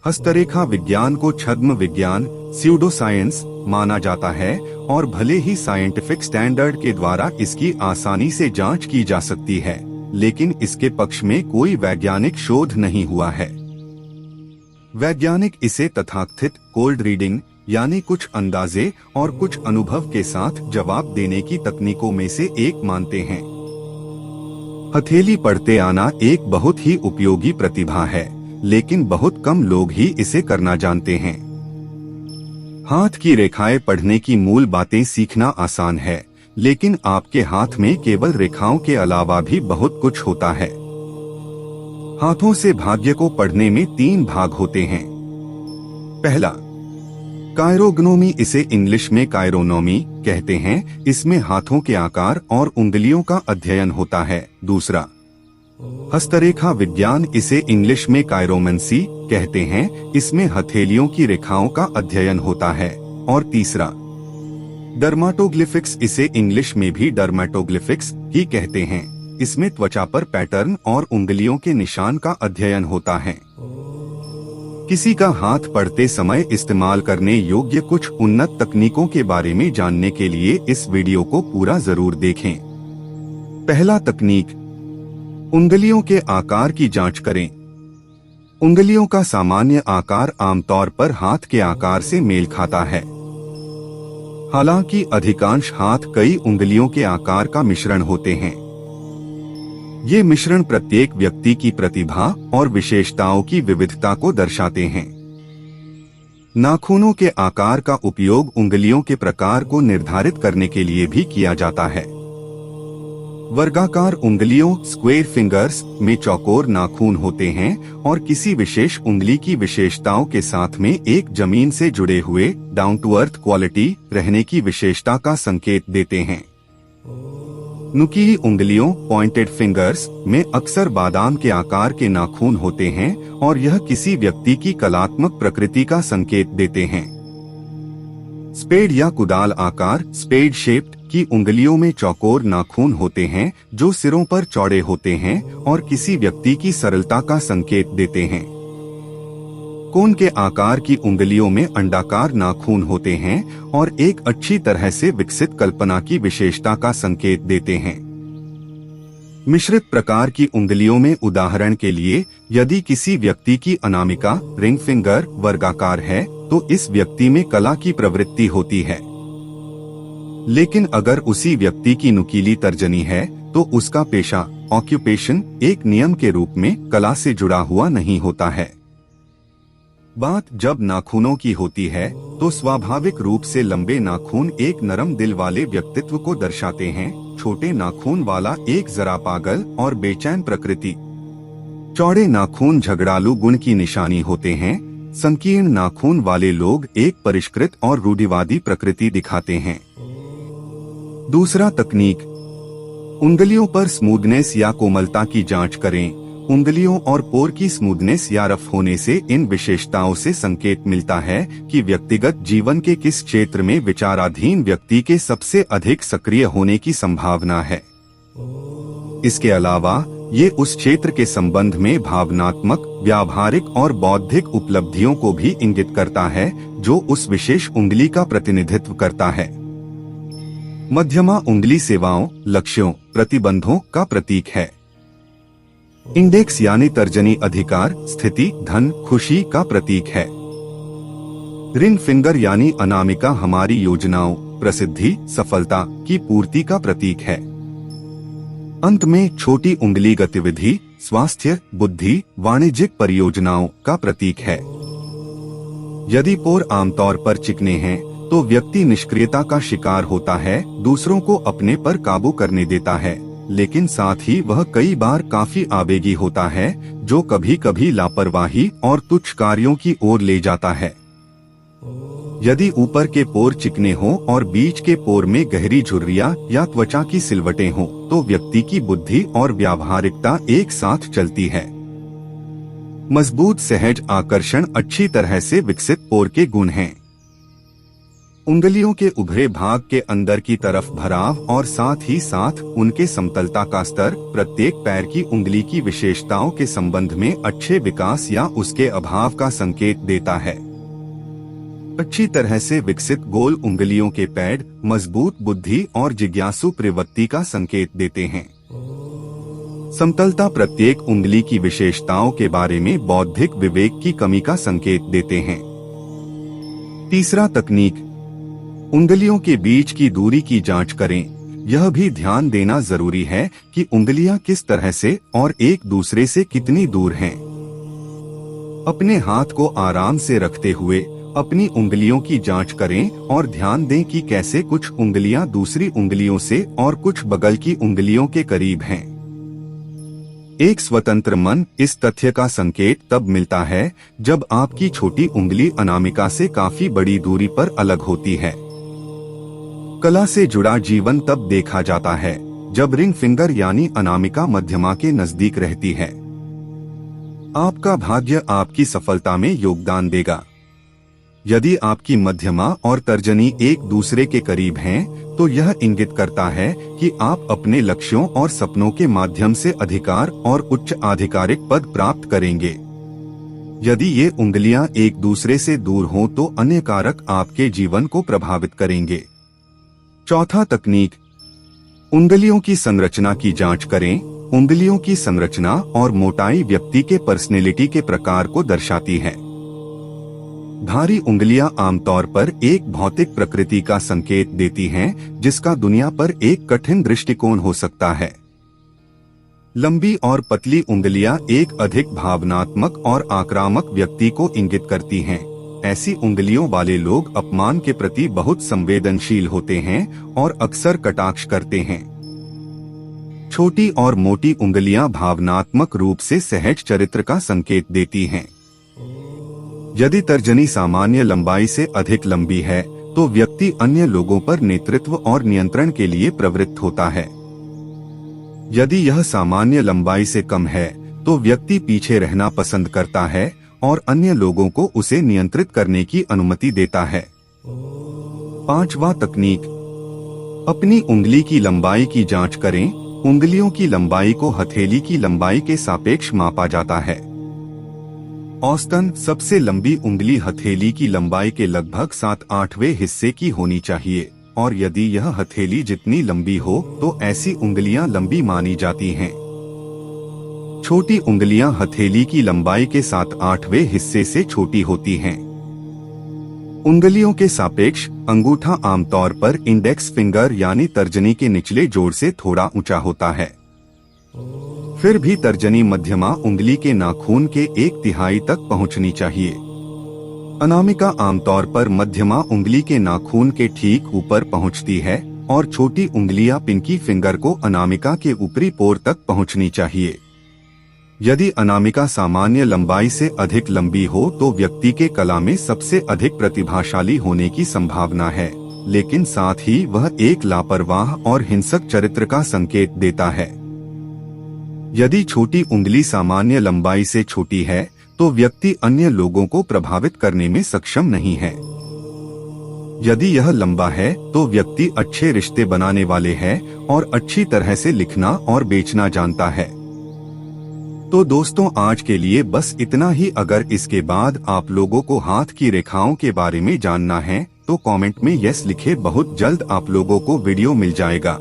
हस्तरेखा विज्ञान को छद्म विज्ञान स्यूडो साइंस माना जाता है और भले ही साइंटिफिक स्टैंडर्ड के द्वारा इसकी आसानी से जांच की जा सकती है, लेकिन इसके पक्ष में कोई वैज्ञानिक शोध नहीं हुआ है। वैज्ञानिक इसे तथाकथित कोल्ड रीडिंग यानी कुछ अंदाजे और कुछ अनुभव के साथ जवाब देने की तकनीकों में से एक मानते हैं। हथेली पढ़ते आना एक बहुत ही उपयोगी प्रतिभा है, लेकिन बहुत कम लोग ही इसे करना जानते हैं। हाथ की रेखाएं पढ़ने की मूल बातें सीखना आसान है, लेकिन आपके हाथ में केवल रेखाओं के अलावा भी बहुत कुछ होता है। हाथों से भाग्य को पढ़ने में 3 भाग होते हैं। पहला, कायरोग्नोमी, इसे इंग्लिश में कायरोनोमी कहते हैं। इसमें हाथों के आकार और उंगलियों का अध्ययन होता है। दूसरा, हस्तरेखा विज्ञान, इसे इंग्लिश में कायरोमेंसी कहते हैं। इसमें हथेलियों की रेखाओं का अध्ययन होता है। और तीसरा, डर्माटोग्लिफिक्स, इसे इंग्लिश में भी डर्माटोग्लिफिक्स ही कहते हैं। इसमें त्वचा पर पैटर्न और उंगलियों के निशान का अध्ययन होता है। किसी का हाथ पढ़ते समय इस्तेमाल करने योग्य कुछ उन्नत तकनीकों के बारे में जानने के लिए इस वीडियो को पूरा जरूर देखें। पहला तकनीक, उंगलियों के आकार की जांच करें। उंगलियों का सामान्य आकार आमतौर पर हाथ के आकार से मेल खाता है। हालांकि अधिकांश हाथ कई उंगलियों के आकार का मिश्रण होते हैं। ये मिश्रण प्रत्येक व्यक्ति की प्रतिभा और विशेषताओं की विविधता को दर्शाते हैं। नाखूनों के आकार का उपयोग उंगलियों के प्रकार को निर्धारित करने के लिए भी किया जाता है। वर्गाकार उंगलियों स्क्वेयर फिंगर्स में चौकोर नाखून होते हैं और किसी विशेष उंगली की विशेषताओं के साथ में एक जमीन से जुड़े हुए डाउन टू अर्थ क्वालिटी रहने की विशेषता का संकेत देते हैं। नुकीली उंगलियों पॉइंटेड फिंगर्स में अक्सर बादाम के आकार के नाखून होते हैं और यह किसी व्यक्ति की कलात्मक प्रकृति का संकेत देते हैं। स्पेड या कुदाल आकार स्पेड शेप्ड की उंगलियों में चौकोर नाखून होते हैं जो सिरों पर चौड़े होते हैं और किसी व्यक्ति की सरलता का संकेत देते हैं। कोन के आकार की उंगलियों में अंडाकार नाखून होते हैं और एक अच्छी तरह से विकसित कल्पना की विशेषता का संकेत देते हैं। मिश्रित प्रकार की उंगलियों में उदाहरण के लिए यदि किसी व्यक्ति की अनामिका रिंग फिंगर वर्गाकार है तो इस व्यक्ति में कला की प्रवृत्ति होती है, लेकिन अगर उसी व्यक्ति की नुकीली तर्जनी है तो उसका पेशा ऑक्यूपेशन एक नियम के रूप में कला से जुड़ा हुआ नहीं होता है। बात जब नाखूनों की होती है तो स्वाभाविक रूप से लंबे नाखून एक नरम दिल वाले व्यक्तित्व को दर्शाते हैं। छोटे नाखून वाला एक जरा पागल और बेचैन प्रकृति। चौड़े नाखून झगड़ालू गुण की निशानी होते हैं। संकीर्ण नाखून वाले लोग एक परिष्कृत और रूढ़िवादी प्रकृति दिखाते हैं। दूसरा तकनीक, उंगलियों पर स्मूथनेस या कोमलता की जांच करें। उंगलियों और पोर की स्मूथनेस या रफ होने से इन विशेषताओं से संकेत मिलता है कि व्यक्तिगत जीवन के किस क्षेत्र में विचाराधीन व्यक्ति के सबसे अधिक सक्रिय होने की संभावना है। इसके अलावा ये उस क्षेत्र के संबंध में भावनात्मक, व्यावहारिक और बौद्धिक उपलब्धियों को भी इंगित करता है जो उस विशेष उंगली का प्रतिनिधित्व करता है। मध्यमा उंगली सेवाओं, लक्ष्यों, प्रतिबंधों का प्रतीक है। इंडेक्स यानी तर्जनी अधिकार, स्थिति, धन, खुशी का प्रतीक है। रिंग फिंगर यानी अनामिका हमारी योजनाओं, प्रसिद्धि, सफलता की पूर्ति का प्रतीक है। अंत में छोटी उंगली गतिविधि, स्वास्थ्य, बुद्धि, वाणिज्यिक परियोजनाओं का प्रतीक है। यदि पोर आमतौर पर चिकने हैं तो व्यक्ति निष्क्रियता का शिकार होता है, दूसरों को अपने पर काबू करने देता है, लेकिन साथ ही वह कई बार काफी आवेगी होता है जो कभी कभी लापरवाही और तुच्छ कार्यों की ओर ले जाता है। यदि ऊपर के पोर चिकने हों और बीच के पोर में गहरी झुर्रियां या त्वचा की सिलवटें हों तो व्यक्ति की बुद्धि और व्यावहारिकता एक साथ चलती है। मजबूत सहज आकर्षण अच्छी तरह से विकसित पोर के गुण हैं। उंगलियों के उभरे भाग के अंदर की तरफ भराव और साथ ही साथ उनके समतलता का स्तर प्रत्येक पैर की उंगली की विशेषताओं के संबंध में अच्छे विकास या उसके अभाव का संकेत देता है। अच्छी तरह से विकसित गोल उंगलियों के पैड मजबूत बुद्धि और जिज्ञासु प्रवृत्ति का संकेत देते हैं। समतलता प्रत्येक उंगली की विशेषताओं के बारे में बौद्धिक विवेक की कमी का संकेत देते हैं। तीसरा तकनीक, उंगलियों के बीच की दूरी की जांच करें। यह भी ध्यान देना जरूरी है कि उंगलियां किस तरह से और एक दूसरे से कितनी दूर हैं। अपने हाथ को आराम से रखते हुए अपनी उंगलियों की जांच करें और ध्यान दें कि कैसे कुछ उंगलियां दूसरी उंगलियों से और कुछ बगल की उंगलियों के करीब हैं। एक स्वतंत्र मन इस तथ्य का संकेत तब मिलता है जब आपकी छोटी उंगली अनामिका से काफी बड़ी दूरी पर अलग होती है। कला से जुड़ा जीवन तब देखा जाता है जब रिंग फिंगर यानी अनामिका मध्यमा के नजदीक रहती है। आपका भाग्य आपकी सफलता में योगदान देगा। यदि आपकी मध्यमा और तर्जनी एक दूसरे के करीब हैं, तो यह इंगित करता है कि आप अपने लक्ष्यों और सपनों के माध्यम से अधिकार और उच्च आधिकारिक पद प्राप्त करेंगे। यदि ये उंगलियां एक दूसरे से दूर हों तो अन्य कारक आपके जीवन को प्रभावित करेंगे। चौथा तकनीक, उंगलियों की संरचना की जांच करें। उंगलियों की संरचना और मोटाई व्यक्ति के पर्सनैलिटी के प्रकार को दर्शाती है। भारी उंगलियां आमतौर पर एक भौतिक प्रकृति का संकेत देती हैं, जिसका दुनिया पर एक कठिन दृष्टिकोण हो सकता है। लंबी और पतली उंगलियां एक अधिक भावनात्मक और आक्रामक व्यक्ति को इंगित करती हैं। ऐसी उंगलियों वाले लोग अपमान के प्रति बहुत संवेदनशील होते हैं और अक्सर कटाक्ष करते हैं। छोटी और मोटी उंगलियां भावनात्मक रूप से सहज चरित्र का संकेत देती हैं। यदि तर्जनी सामान्य लंबाई से अधिक लंबी है, तो व्यक्ति अन्य लोगों पर नेतृत्व और नियंत्रण के लिए प्रवृत्त होता है। यदि यह सामान्य लंबाई से कम है, तो व्यक्ति पीछे रहना पसंद करता है और अन्य लोगों को उसे नियंत्रित करने की अनुमति देता है। पांचवा तकनीक, अपनी उंगली की लंबाई की जांच करें। उंगलियों की लंबाई को हथेली की लंबाई के सापेक्ष मापा जाता है। औसतन सबसे लंबी उंगली हथेली की लंबाई के लगभग 7/8वें हिस्से की होनी चाहिए, और यदि यह हथेली जितनी लंबी हो तो ऐसी उंगलियां लंबी मानी जाती हैं। छोटी उंगलियां हथेली की लंबाई के 7/8वें हिस्से से छोटी होती हैं। उंगलियों के सापेक्ष अंगूठा आमतौर पर इंडेक्स फिंगर यानी तर्जनी के निचले जोड़ से थोड़ा ऊंचा होता है। फिर भी तर्जनी मध्यमा उंगली के नाखून के 1/3 तक पहुंचनी चाहिए। अनामिका आमतौर पर मध्यमा उंगली के नाखून के ठीक ऊपर पहुंचती है और छोटी उंगलियां पिंकी फिंगर को अनामिका के ऊपरी पोर तक पहुंचनी चाहिए। यदि अनामिका सामान्य लंबाई से अधिक लंबी हो तो व्यक्ति के कला में सबसे अधिक प्रतिभाशाली होने की संभावना है, लेकिन साथ ही वह एक लापरवाह और हिंसक चरित्र का संकेत देता है। यदि छोटी उंगली सामान्य लंबाई से छोटी है, तो व्यक्ति अन्य लोगों को प्रभावित करने में सक्षम नहीं है। यदि यह लंबा है, तो व्यक्ति अच्छे रिश्ते बनाने वाले हैं और अच्छी तरह से लिखना और बेचना जानता है। तो दोस्तों, आज के लिए बस इतना ही। अगर इसके बाद आप लोगों को हाथ की रेखाओं के बारे में जानना है तो कमेंट में यस लिखे। बहुत जल्द आप लोगों को वीडियो मिल जाएगा।